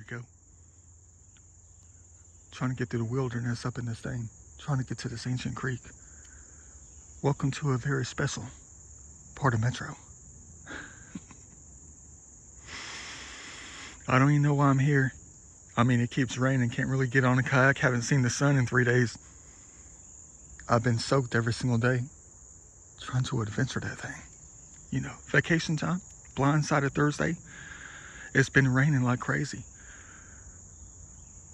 go. Trying to get through the wilderness up in this thing. Trying to get to this ancient creek. Welcome to a very special part of Metro. I don't even know why I'm here. I mean, it keeps raining. Can't really get on a kayak. Haven't seen the sun in 3 days. I've been soaked every single day. Trying to adventure that thing. You know, vacation time. Blindsided Thursday. It's been raining like crazy.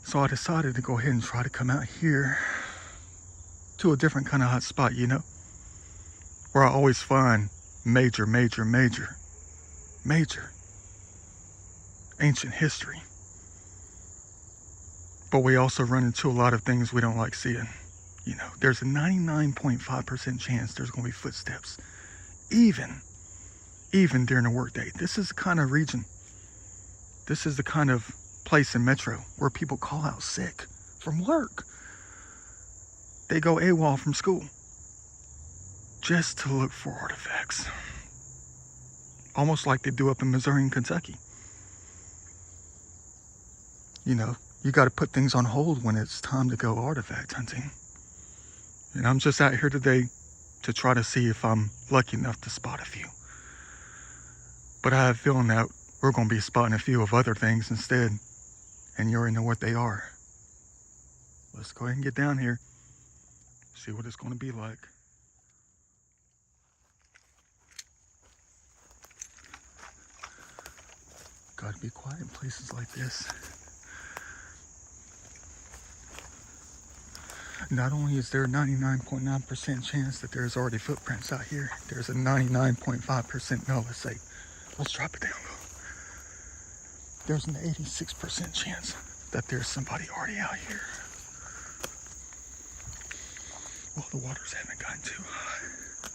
So I decided to go ahead and try to come out here to a different kind of hot spot, you know, where I always find major ancient history. But we also run into a lot of things we don't like seeing. You know, there's a 99.5% chance there's going to be footsteps, even during the workday. This is the kind of region, this is the kind of place in Metro where people call out sick from work. They go AWOL from school just to look for artifacts. Almost like they do up in Missouri and Kentucky. You know, you got to put things on hold when it's time to go artifact hunting. And I'm just out here today to try to see if I'm lucky enough to spot a few. But I have a feeling that we're going to be spotting a few of other things instead. And you already know what they are. Let's go ahead and get down here. See what it's going to be like. Gotta be quiet in places like this. Not only is there a 99.9% chance that there's already footprints out here, there's a 99.5%, no, let's drop it down. There's an 86% chance that there's somebody already out here. Well, the waters haven't gotten too high.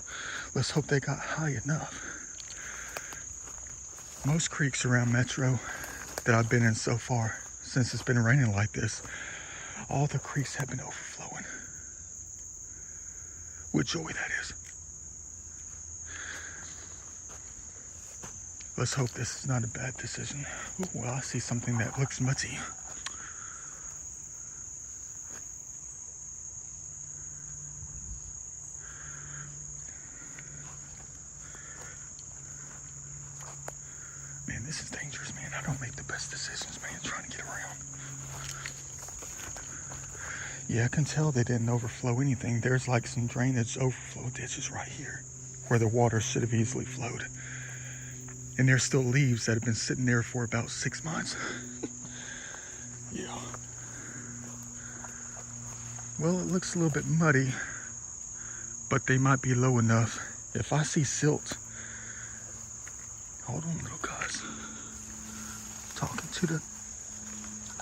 Let's hope they got high enough. Most creeks around Metro that I've been in so far, since it's been raining like this, all the creeks have been overflowing. With joy, that is. Let's hope this is not a bad decision. Ooh, well, I see something that looks muddy. Man, this is dangerous, man. I don't make the best decisions, man, trying to get around. Yeah, I can tell they didn't overflow anything. There's like some drainage overflow ditches right here where the water should have easily flowed. And there's still leaves that have been sitting there for about 6 months. Yeah. Well, it looks a little bit muddy, but they might be low enough. If I see silt, hold on, little guys. Talking to the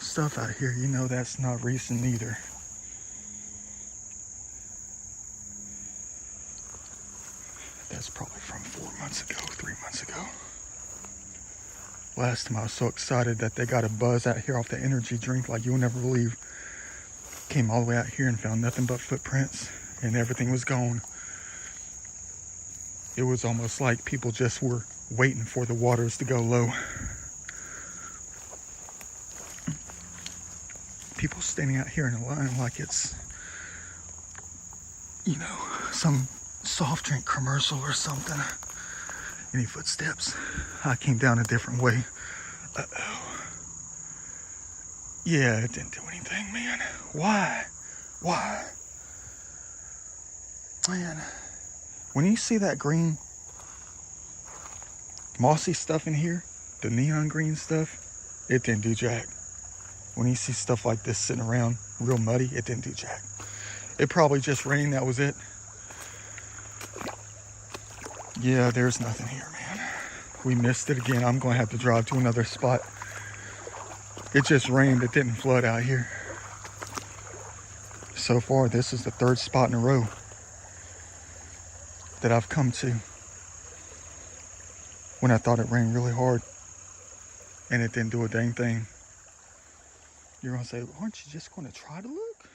stuff out here, you know that's not recent either. That's probably from 4 months ago, 3 months ago. Last time I was so excited that they got a buzz out here off the energy drink like you'll never believe. Came all the way out here and found nothing but footprints and everything was gone. It was almost like people just were waiting for the waters to go low. People standing out here in a line like it's, you know, some soft drink commercial or something. Any footsteps? I came down a different way. Uh-oh. Yeah, it didn't do anything, man. Why? Man, when you see that green, mossy stuff in here, the neon green stuff, it didn't do jack. When you see stuff like this sitting around, real muddy, it didn't do jack. It probably just rained, that was it. Yeah, there's nothing here, man. We missed it again. I'm going to have to drive to another spot. It just rained. It didn't flood out here. So far, this is the 3rd spot in a row that I've come to when I thought it rained really hard and it didn't do a dang thing. You're going to say, aren't you just going to try to look?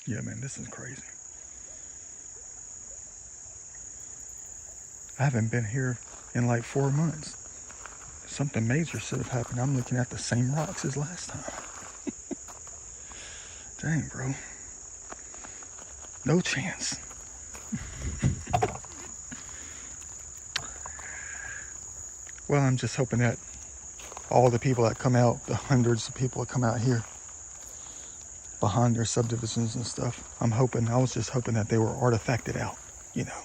Yeah, man, this is crazy. I haven't been here in like 4 months. Something major should have happened. I'm looking at the same rocks as last time. Dang, bro. No chance. Well, I'm just hoping that all the people that come out, the hundreds of people that come out here behind their subdivisions and stuff, I was just hoping that they were artifacted out, you know.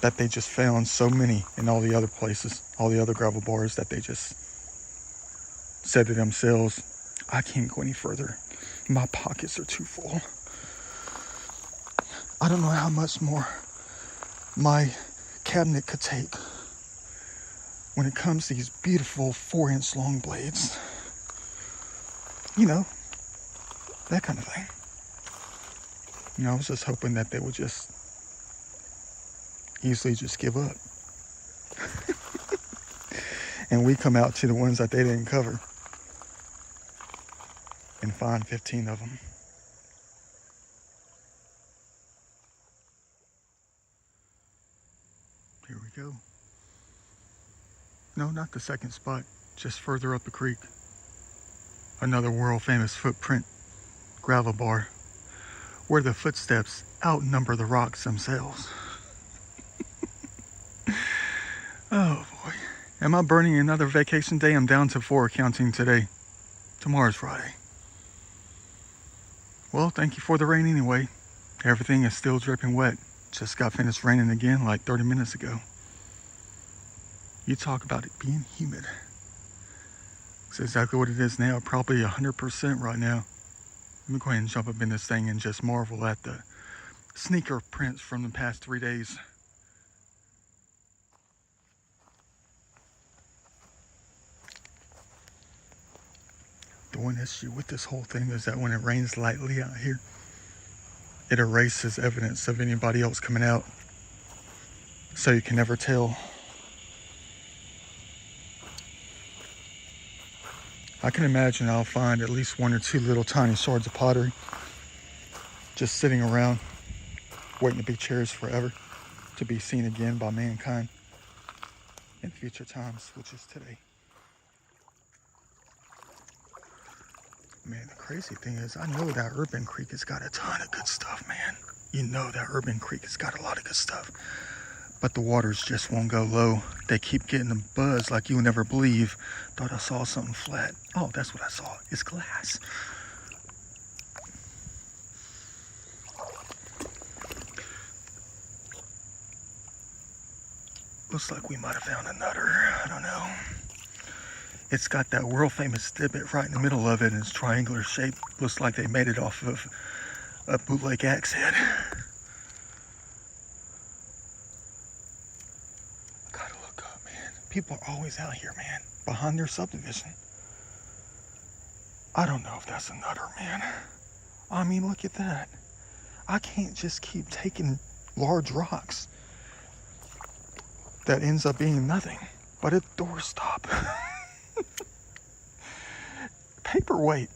That they just found so many in all the other places, all the other gravel bars, that they just said to themselves, I can't go any further. My pockets are too full. I don't know how much more my cabinet could take when it comes to these beautiful 4-inch long blades. You know, that kind of thing. You know, I was just hoping that they would just easily just give up. And we come out to the ones that they didn't cover and find 15 of them. Here we go. No, not the second spot, just further up the creek. Another world famous footprint gravel bar where the footsteps outnumber the rocks themselves. Oh boy. Am I burning another vacation day? I'm down to 4 counting today. Tomorrow's Friday. Well, thank you for the rain anyway. Everything is still dripping wet. Just got finished raining again like 30 minutes ago. You talk about it being humid. It's exactly what it is now, probably 100% right now. Let me go ahead and jump up in this thing and just marvel at the sneaker prints from the past 3 days. The one issue with this whole thing is that when it rains lightly out here, it erases evidence of anybody else coming out. So you can never tell. I can imagine I'll find at least 1 or 2 little tiny shards of pottery just sitting around, waiting to be cherished forever, to be seen again by mankind in future times, which is today. Man, the crazy thing is, I know that Urban Creek has got a ton of good stuff, man. You know that Urban Creek has got a lot of good stuff. But the waters just won't go low. They keep getting a buzz like you'll never believe. Thought I saw something flat. Oh, that's what I saw. It's glass. Looks like we might have found a nutter. I don't know. It's got that world famous divot right in the middle of it, and it's triangular shape. Looks like they made it off of a bootleg axe head. Gotta look up, man. People are always out here, man, behind their subdivision. I don't know if that's a nutter, man. I mean, look at that. I can't just keep taking large rocks that ends up being nothing but a doorstop. Paperweight.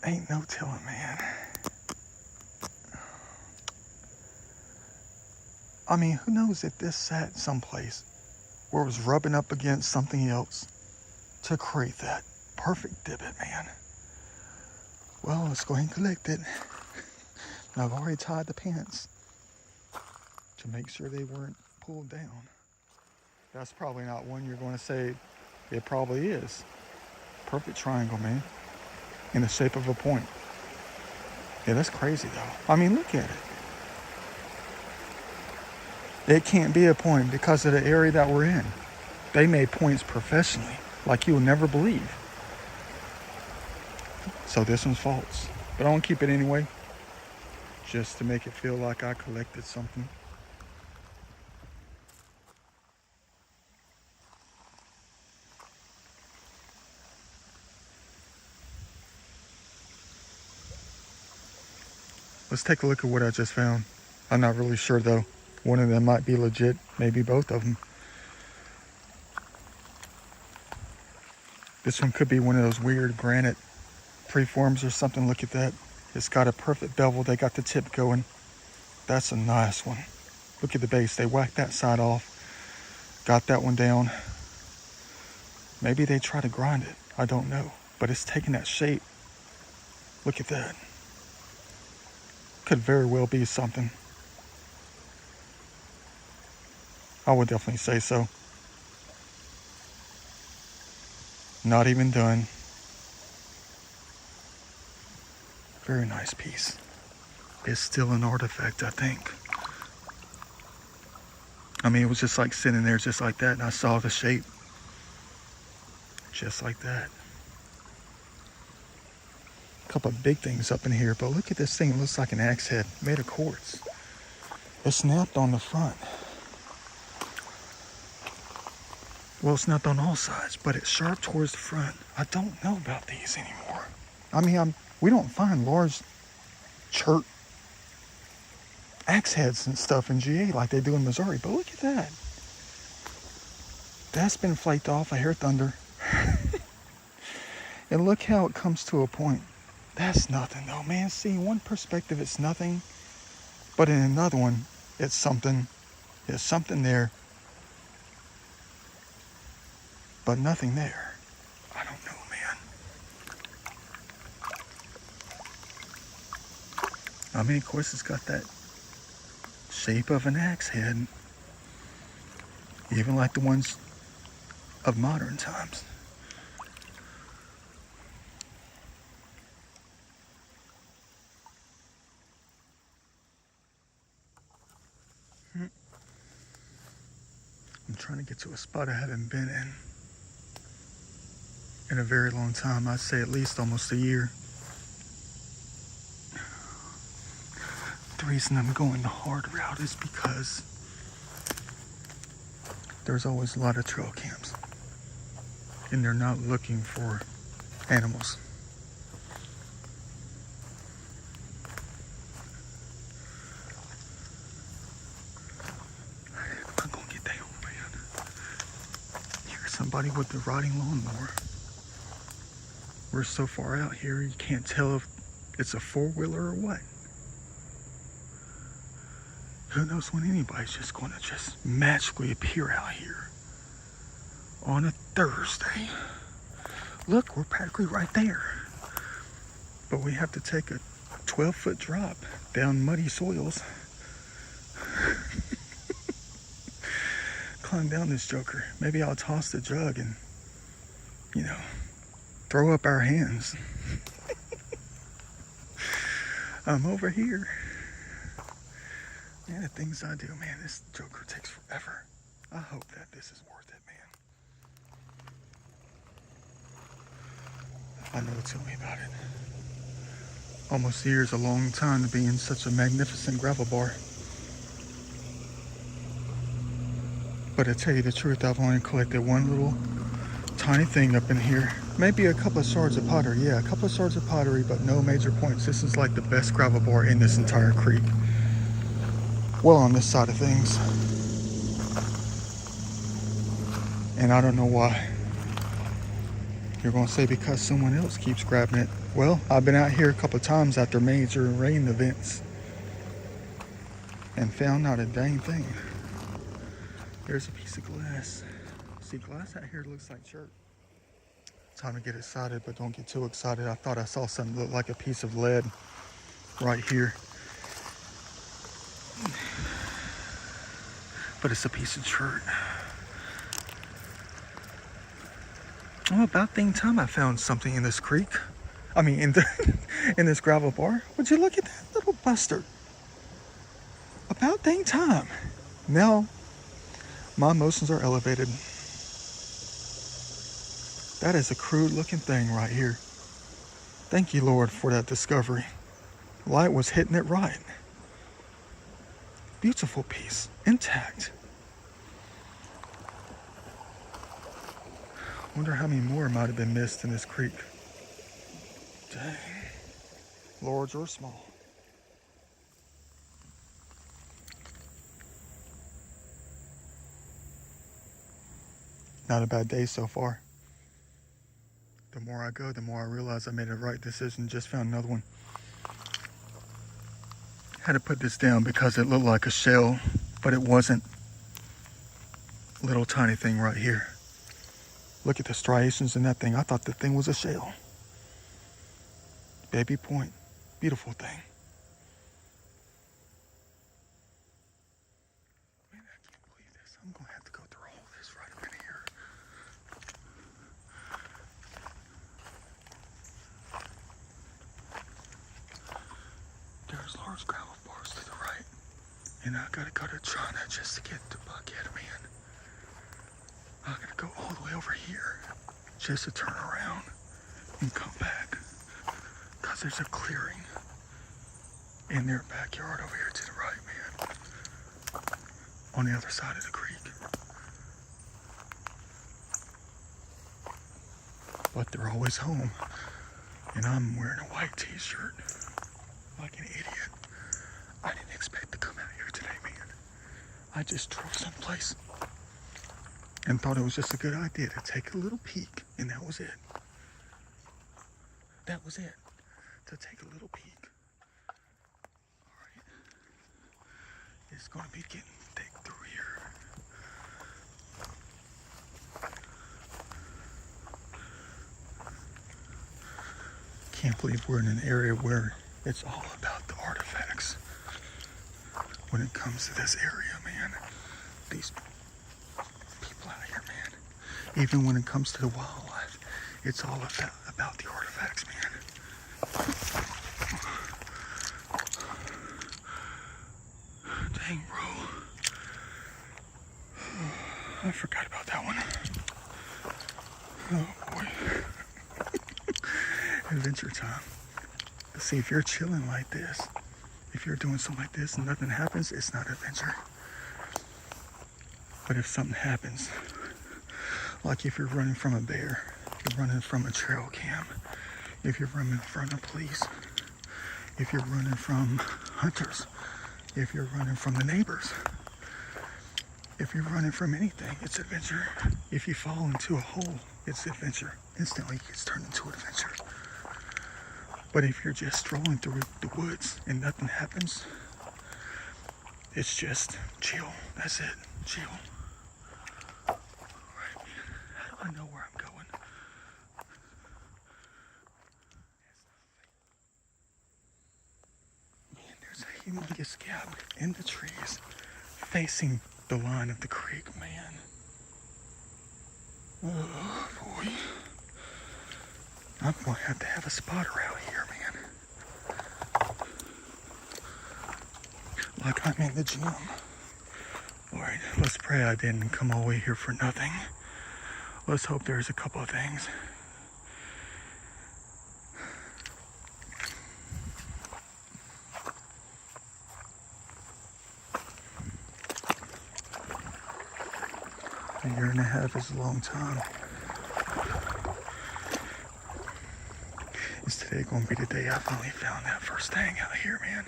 Ain't no telling, man. I mean, who knows if this sat someplace where it was rubbing up against something else to create that perfect divot, man. Well, let's go ahead and collect it. I've already tied the pants to make sure they weren't pulled down. That's probably not one you're going to say. It probably is. Perfect triangle, man. In the shape of a point. Yeah, that's crazy though. I mean, look at it. It can't be a point because of the area that we're in. They made points professionally, like you will never believe. So this one's false. But I won't keep it anyway, just to make it feel like I collected something. Let's take a look at what I just found. I'm not really sure though. One of them might be legit, maybe both of them. This one could be one of those weird granite preforms or something. Look at that. It's got a perfect bevel. They got the tip going. That's a nice one. Look at the base. They whacked that side off. Got that one down. Maybe they try to grind it. I don't know. But it's taking that shape. Look at that. Could very well be something. I would definitely say so. Not even done. Very nice piece. It's still an artifact, I think. I mean, it was just like sitting there just like that, and I saw the shape. Just like that. A couple of big things up in here, but look at this thing. It looks like an axe head made of quartz. It snapped on the front. Well, it's snapped on all sides, but it's sharp towards the front. I don't know about these anymore. I mean, we don't find large chert axe heads and stuff in GA like they do in Missouri, but look at that. That's been flaked off. I hear thunder. And look how it comes to a point. That's nothing though, man. See, in one perspective it's nothing, but in another one it's something. There's something there, but nothing there. I don't know, man. I mean, of course it's got that shape of an axe head, even like the ones of modern times. I'm trying to get to a spot I haven't been in a very long time. I'd say at least almost a year. The reason I'm going the hard route is because there's always a lot of trail cams, and they're not looking for animals. I'm gonna get that old man. Here's somebody with the riding lawnmower. We're so far out here, you can't tell if it's a four-wheeler or what. Who knows when anybody's just going to just magically appear out here on a Thursday. Look, we're practically right there. But we have to take a 12-foot drop down muddy soils. Climb down this joker. Maybe I'll toss the jug and, throw up our hands. I'm over here. Man, the things I do, man, this joker takes forever. I hope that this is worth it, man. I know, tell me about it. Almost a year is a long time to be in such a magnificent gravel bar. But to tell you the truth, I've only collected one little tiny thing up in here. Maybe a couple of shards of pottery. Yeah, a couple of shards of pottery, but no major points. This is like the best gravel bar in this entire creek. Well, on this side of things. And I don't know why. You're going to say because someone else keeps grabbing it. Well, I've been out here a couple of times after major rain events and found not a dang thing. There's a piece of glass. See, glass out here looks like chert. Time to get excited, but don't get too excited. I thought I saw something that looked like a piece of lead right here. But it's a piece of chert. Well, about dang time I found something in this creek. I mean, in this gravel bar. Would you look at that little buster? About dang time. Now, my emotions are elevated. That is a crude looking thing right here. Thank you, Lord, for that discovery. Light was hitting it right. Beautiful piece, intact. Wonder how many more might have been missed in this creek. Dang. Large or small. Not a bad day so far. The more I go, the more I realize I made a right decision. Just found another one. Had to put this down because it looked like a shell, but it wasn't. Little tiny thing right here. Look at the striations in that thing. I thought the thing was a shell. Baby point. Beautiful thing. Man, I can't believe this. I'm going to have to go through all this right up in here. There's large gravel bars to the right. And I got to go to China just to get to Buckhead, man. I gotta go all the way over here just to turn around and come back. Cause there's a clearing in their backyard over here to the right, man. On the other side of the creek. But they're always home. And I'm wearing a white t-shirt. Like an idiot. I didn't expect to come out here today, man. I just drove someplace and thought it was just a good idea to take a little peek, and that was it. That was it, to take a little peek. All right, it's gonna be getting thick through here. Can't believe we're in an area where it's all about the artifacts. When it comes to this area, man, these out here, man. Even when it comes to the wildlife, it's all about the artifacts, man. Dang, bro. I forgot about that one. Oh, boy. Adventure time. But see, if you're chilling like this, if you're doing something like this and nothing happens, it's not adventure. But if something happens, like if you're running from a bear, you're running from a trail cam, if you're running from the police, if you're running from hunters, if you're running from the neighbors, if you're running from anything, it's adventure. If you fall into a hole, it's adventure. Instantly, it's turned into adventure. But if you're just strolling through the woods and nothing happens, it's just chill. That's it. Chill. I know where I'm going. Man, there's a humongous gap in the trees facing the line of the creek, man. Oh, boy. I'm going to have a spotter out here, man. Like I'm in the gym. Alright, let's pray I didn't come all the way here for nothing. Let's hope there's a couple of things. A year and a half is a long time. Is today going to be the day I finally found that first thing out here, man?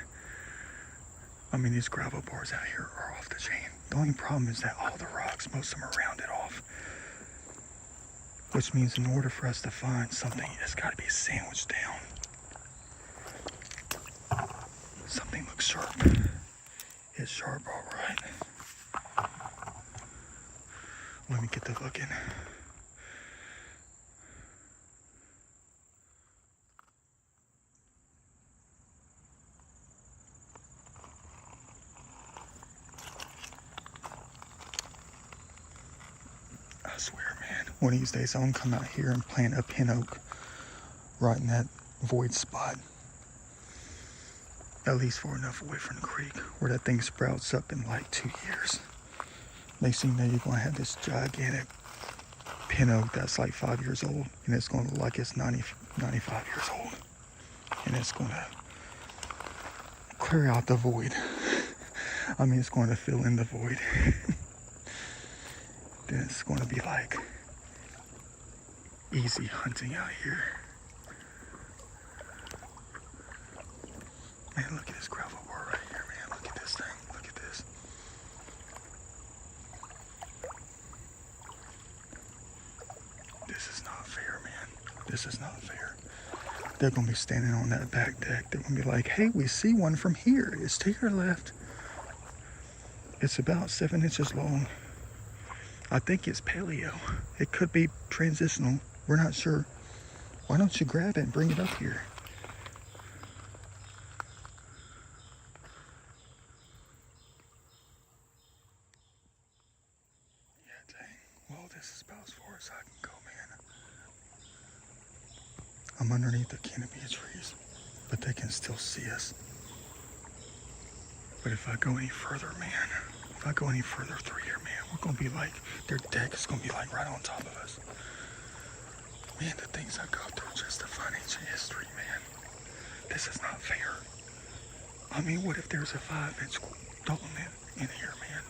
I mean, these gravel bars out here are off the chain. The only problem is that all the rocks, most of them are rounded off. Which means in order for us to find something, it's got to be sandwiched down. Something looks sharp. It's sharp, all right. Let me get to looking. I swear, man, one of these days I'm gonna come out here and plant a pin oak right in that void spot. At least far enough away from the creek where that thing sprouts up in like 2 years. Next thing you know, you're gonna have this gigantic pin oak that's like 5 years old, and it's gonna look like it's 95 years old. And it's gonna clear out the void. I mean, it's going to fill in the void. Then it's going to be like easy hunting out here. Man, look at this gravel bar right here, man. Look at this thing. Look at this. This is not fair, man. This is not fair. They're going to be standing on that back deck. They're going to be like, hey, we see one from here. It's to your left. It's about 7 inches long. I think it's paleo. It could be transitional. We're not sure. Why don't you grab it and bring it up here? Yeah, dang. Well, this is about as far as I can go, man. I'm underneath the canopy of trees, but they can still see us. But if I go any further, man, if I go any further through here, man, we're gonna be like, their deck is gonna be like right on top of us. Man, the things I go through just to find ancient history, man. This is not fair. I mean, what if there's a 5-inch Dalton in here, man?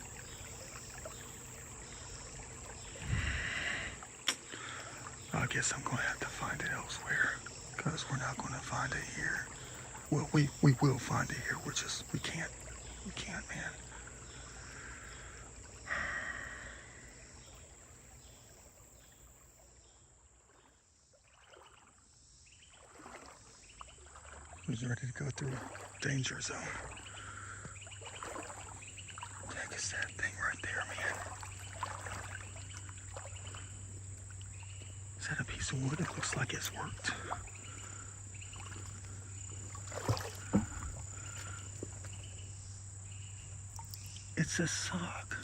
I guess I'm gonna have to find it elsewhere, because we're not gonna find it here. Well, we will find it here. We can't, man. Who's ready to go through a danger zone? Heck is that thing right there, man? Is that a piece of wood? It looks like it's worked. It's a sock.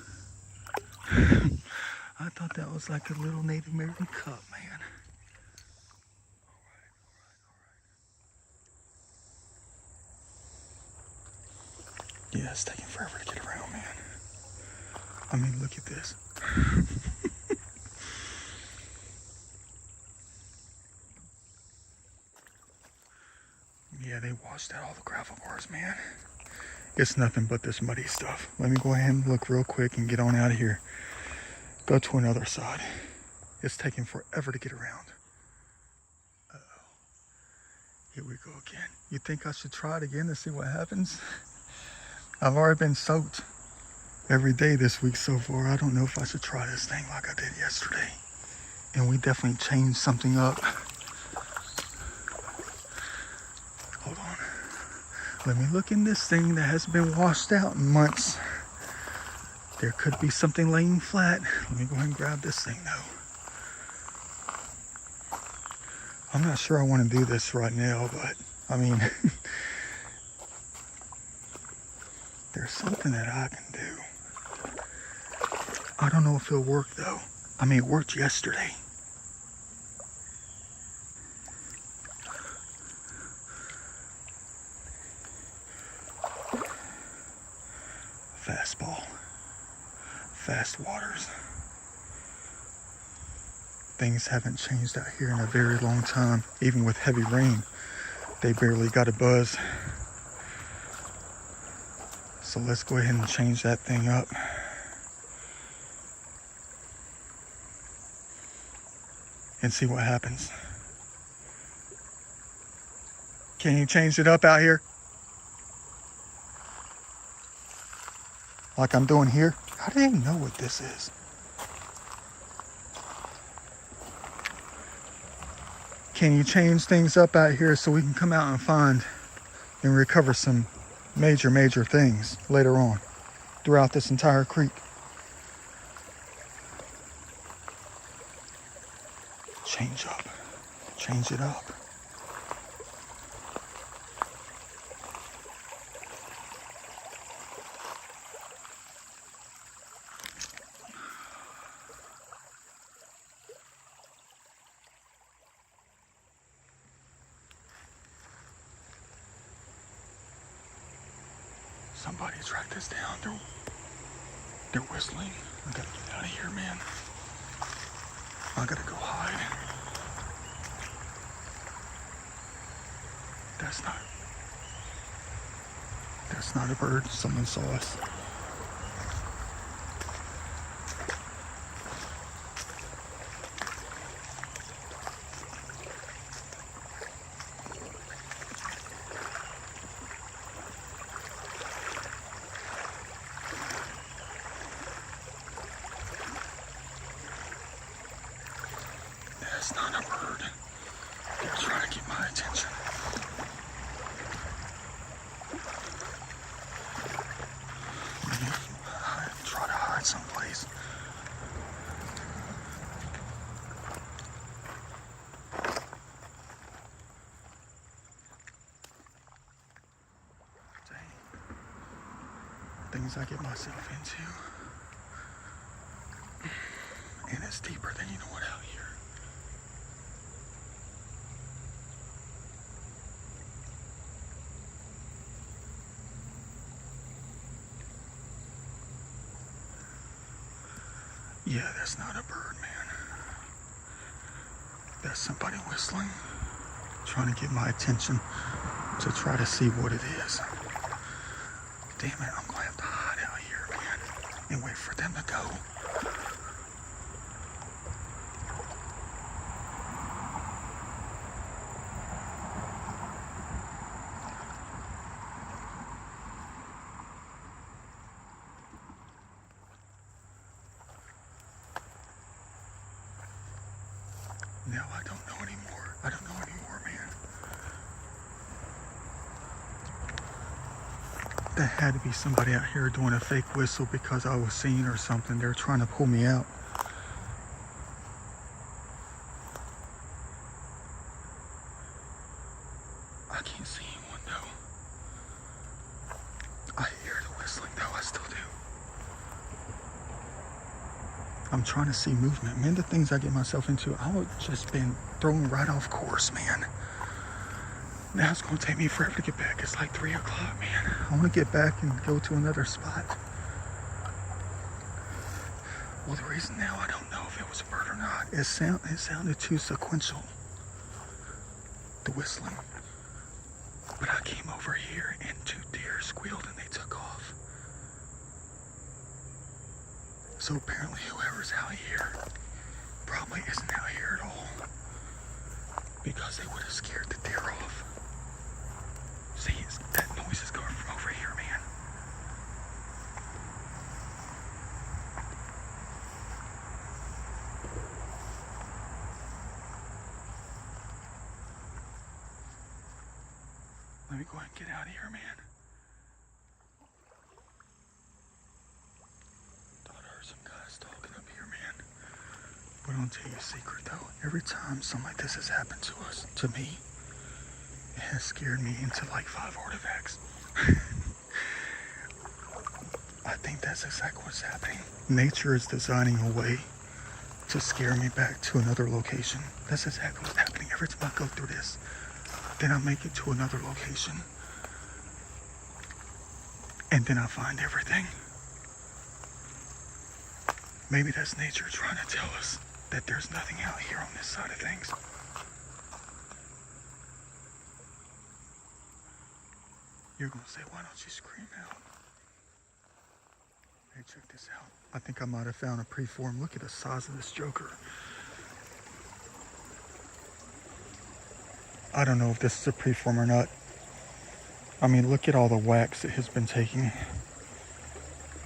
I thought that was like a little Native American cup, man. Yeah, it's taking forever to get around, man. I mean, look at this. Yeah, they washed out all the gravel bars, man. It's nothing but this muddy stuff. Let me go ahead and look real quick and get on out of here. Go to another side. It's taking forever to get around. Uh-oh. Here we go again. You think I should try it again to see what happens? I've already been soaked every day this week so far. I don't know if I should try this thing like I did yesterday. And we definitely changed something up. Hold on. Let me look in this thing that hasn't been washed out in months. There could be something laying flat. Let me go ahead and grab this thing though. I'm not sure I want to do this right now, but I mean, there's something that I can do. I don't know if it'll work though. I mean, it worked yesterday. Fastball. Fast waters. Things haven't changed out here in a very long time. Even with heavy rain, they barely got a buzz. So let's go ahead and change that thing up. And see what happens. Can you change it up out here? Like I'm doing here? How do they know what this is? Can you change things up out here so we can come out and find and recover some major things later on throughout this entire creek? Change up. Change it up. Somebody tracked this down. They're whistling. I gotta get out of here, man. I gotta go hide. That's not a bird. Someone saw us. That's not a bird. They're trying to get my attention. things I get myself into. And it's deeper than you know what out here. Yeah, that's not a bird, man. That's somebody whistling, trying to get my attention to try to see what it is. Damn it, I'm gonna have to hide out here, man, and wait for them to go. Now I don't know anymore. I don't know anymore, man. There had to be somebody out here doing a fake whistle because I was seen or something. They're trying to pull me out. I can't see anyone though. I hear the whistling though, I still do. I'm trying to see movement. Man, the things I get myself into, I would just been thrown right off course, man. Now it's gonna take me forever to get back. It's like 3 o'clock, man. I wanna get back and go to another spot. Well, the reason now, I don't know if it was a bird or not. It sounded too sequential, the whistling. But I came over here and 2 deer squealed and they took off. So apparently whoever's out here probably isn't out here at all, because they would have scared the deer off. See, that noise is coming from over here, man. Let me go ahead and get out of here, man. Some guys talking up here, man. But I'll tell you a secret though. Every time something like this has happened to us, to me, it has scared me into like 5 artifacts. I think that's exactly what's happening. Nature is designing a way to scare me back to another location. That's exactly what's happening. Every time I go through this, then I make it to another location. And then I find everything. Maybe that's nature trying to tell us that there's nothing out here on this side of things. You're gonna say, why don't you scream out? Hey, check this out. I think I might have found a preform. Look at the size of this joker. I don't know if this is a preform or not. I mean, look at all the whacks it has been taking.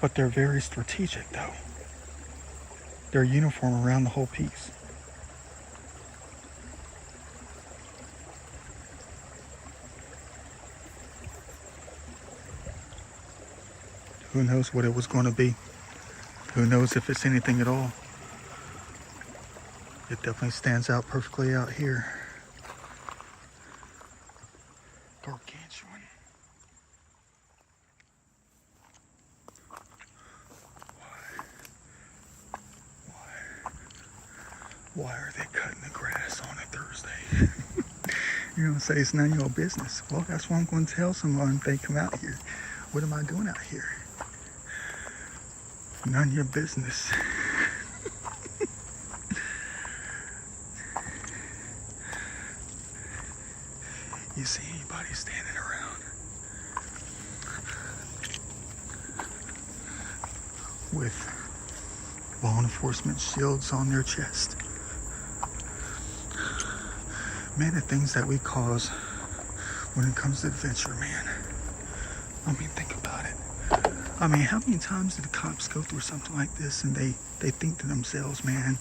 But they're very strategic though. They're uniform around the whole piece. Who knows what it was going to be? Who knows if it's anything at all? It definitely stands out perfectly out here. Gargantuan. Why are they cutting the grass on a Thursday? You're gonna say it's none of your business. Well, that's what I'm gonna tell someone if they come out here. What am I doing out here? None of your business. You see anybody standing around with law enforcement shields on their chest? Man, the things that we cause when it comes to adventure, man. I mean, think about it. I mean, how many times do the cops go through something like this and they think to themselves, man,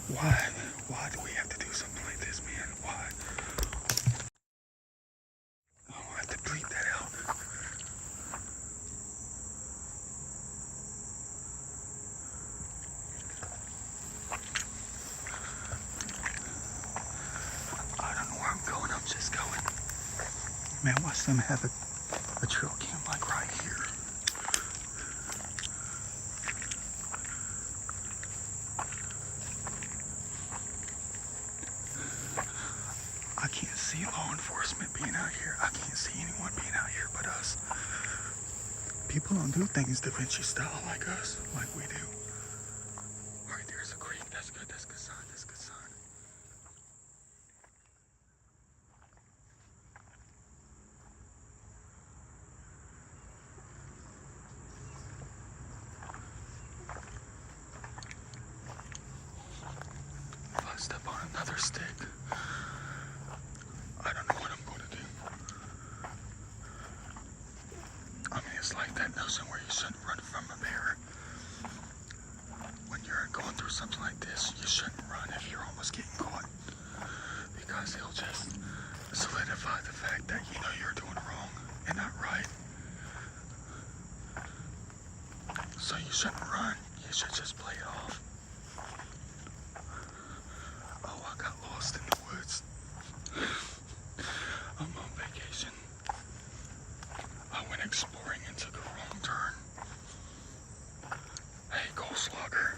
why do we have to do something like this, man? Why? Oh, I have to bleep that out. I don't know where I'm going, I'm just going. Man, watch them have a trail cam. like right here. I can't see law enforcement being out here. I can't see anyone being out here but us. People don't do things Da Vinci style like us, like we do. All right, there's a creek. That's good. That's a good sign. That's a good sign. If I step on another stick, I don't know what I'm going to do. I mean, it's like that notion where you shouldn't run from a bear. When you're going through something like this, you shouldn't run if you're almost getting caught. Because he'll just solidify the fact that you know you're doing wrong and not right. So you shouldn't run. You should just play it off. Oh, I got lost in the woods. I'm on vacation. I went exploring and took a wrong turn. Hey, Goldslogger.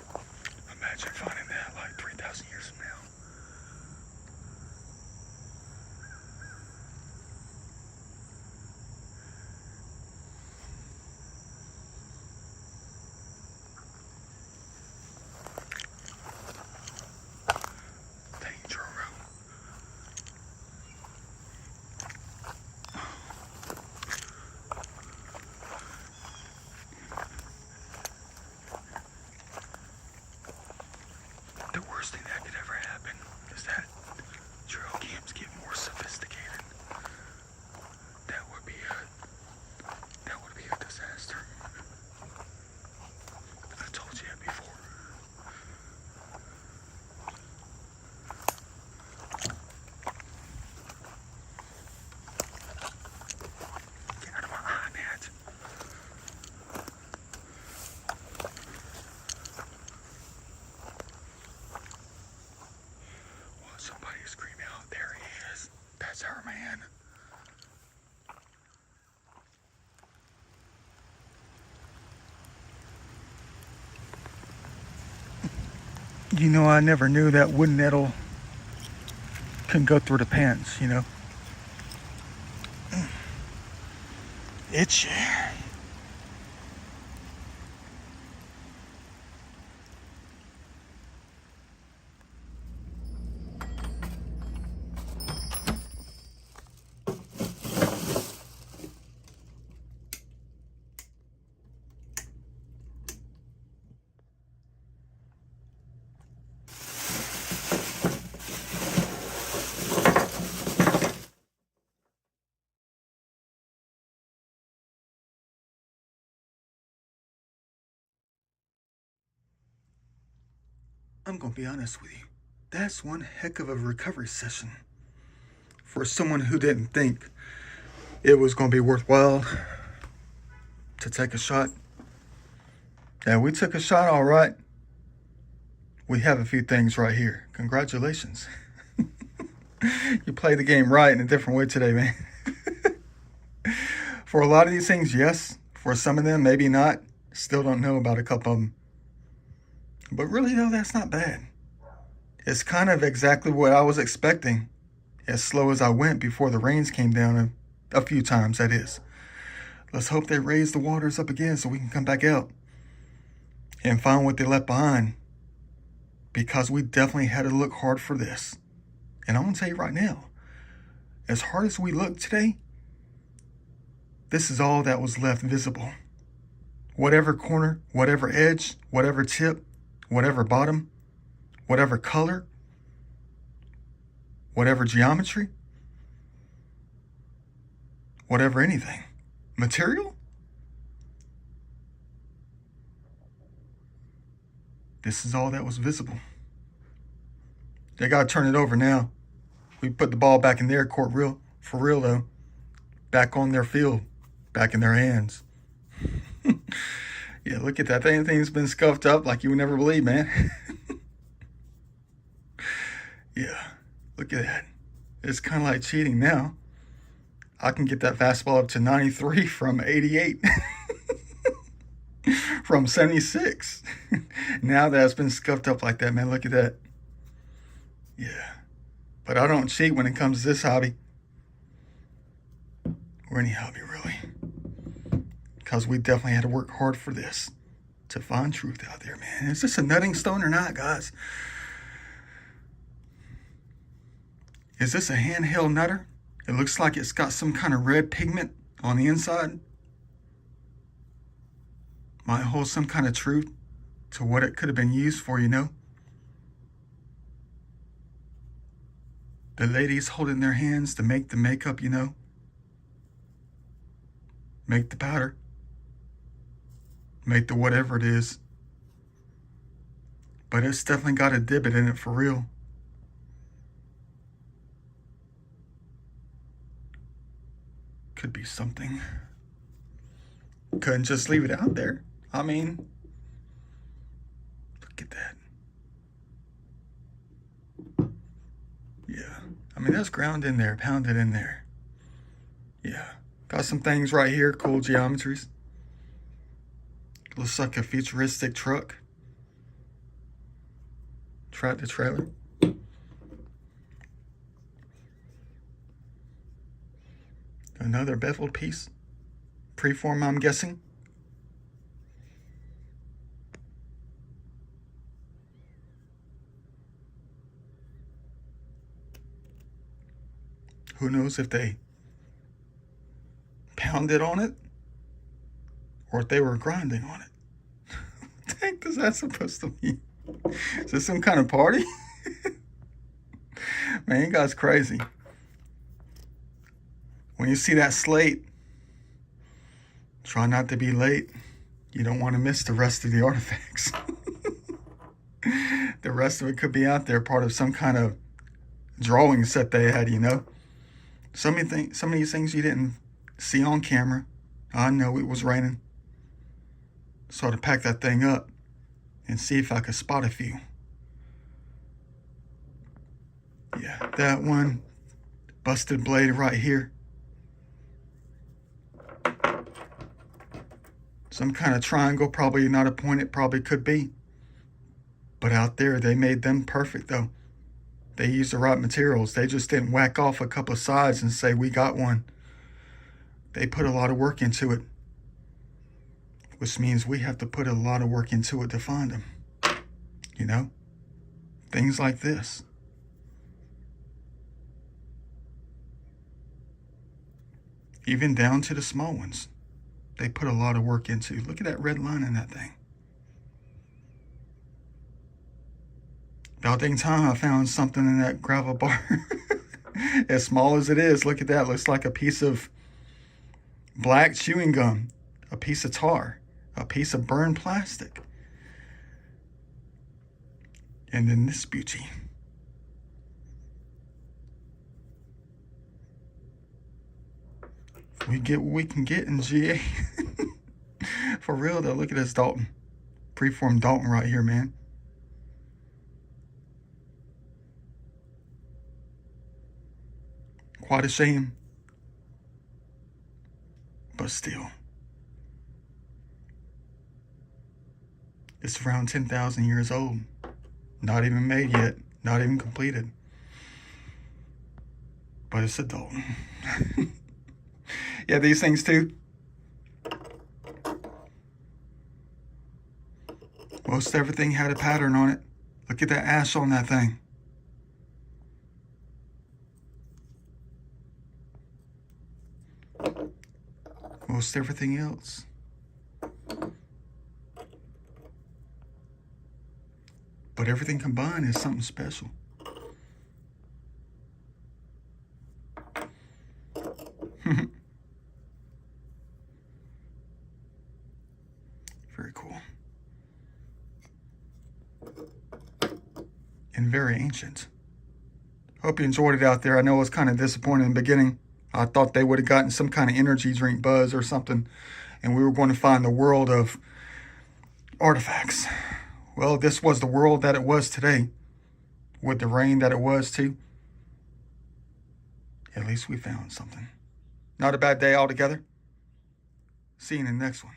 Imagine finding that like 3,000 years from now. Danger room. The worst thing that could ever happen is that trail camps get more sophisticated. That would be a disaster. I told you that before. Get out of my eye, Nat. Well, somebody scream out, there he is. That's our man. You know, I never knew that wood nettle can go through the pants, you know. Itchy. I'm gonna be honest with you. That's one heck of a recovery session for someone who didn't think it was gonna be worthwhile to take a shot. Yeah, we took a shot, all right. We have a few things right here. Congratulations. You played the game right in a different way today, man. For a lot of these things, yes. For some of them, maybe not. Still don't know about a couple of them. But really, though, that's not bad. It's kind of exactly what I was expecting. As slow as I went before the rains came down a few times, that is. Let's hope they raise the waters up again so we can come back out and find what they left behind. Because we definitely had to look hard for this. And I'm going to tell you right now, as hard as we look today, this is all that was left visible. Whatever corner, whatever edge, whatever tip, whatever bottom, whatever color, whatever geometry, whatever anything. Material? This is all that was visible. They got to turn it over now. We put the ball back in their court, for real though. Back on their field, back in their hands. Yeah, look at that thing. Thing's been scuffed up like you would never believe, man. Yeah, look at that. It's kind of like cheating now. I can get that fastball up to 93 from 88. From 76. Now that it's been scuffed up like that, man, look at that. Yeah. But I don't cheat when it comes to this hobby. Or any hobby, really. Because we definitely had to work hard for this. To find truth out there, man. Is this a nutting stone or not, guys? Is this a handheld nutter? It looks like it's got some kind of red pigment on the inside. Might hold some kind of truth to what it could have been used for, you know? The ladies holding their hands to make the makeup, you know? Make the powder. Make the whatever it is. But it's definitely got a divot in it for real. Could be something. Couldn't just leave it out there. I mean, look at that. Yeah. I mean, that's ground in there, pounded in there. Yeah. Got some things right here, cool geometries. Looks like a futuristic truck. Tractor trailer. Another beveled piece. Preform, I'm guessing. Who knows if they pounded on it or if they were grinding on it. What the heck is that supposed to mean? Is this some kind of party? Man, you guys crazy. When you see that slate, try not to be late. You don't want to miss the rest of the artifacts. The rest of it could be out there, part of some kind of drawing set they had, you know? Some of these things you didn't see on camera. I know it was raining. So I had to pack that thing up and see if I could spot a few. Yeah, that one. Busted blade right here. Some kind of triangle, probably not a point, it probably could be. But out there, they made them perfect though. They used the right materials. They just didn't whack off a couple of sides and say, we got one. They put a lot of work into it. Which means we have to put a lot of work into it to find them. You know? Things like this. Even down to the small ones. They put a lot of work into. Look at that red line in that thing. About dang time I found something in that gravel bar. As small as it is, look at that. Looks like a piece of black chewing gum, a piece of tar, a piece of burned plastic. And then this beauty. We get what we can get in GA. For real though, look at this Dalton. Preformed Dalton right here, man. Quite a shame. But still. It's around 10,000 years old. Not even made yet. Not even completed. But it's a Dalton. Yeah, these things too. Most everything had a pattern on it. Look at that ash on that thing. Most everything else. But everything combined is something special. Very cool. And very ancient. Hope you enjoyed it out there. I know it was kind of disappointing in the beginning. I thought they would have gotten some kind of energy drink buzz or something, and we were going to find the world of artifacts. Well, this was the world that it was today, with the rain that it was too. At least we found something. Not a bad day altogether. See you in the next one.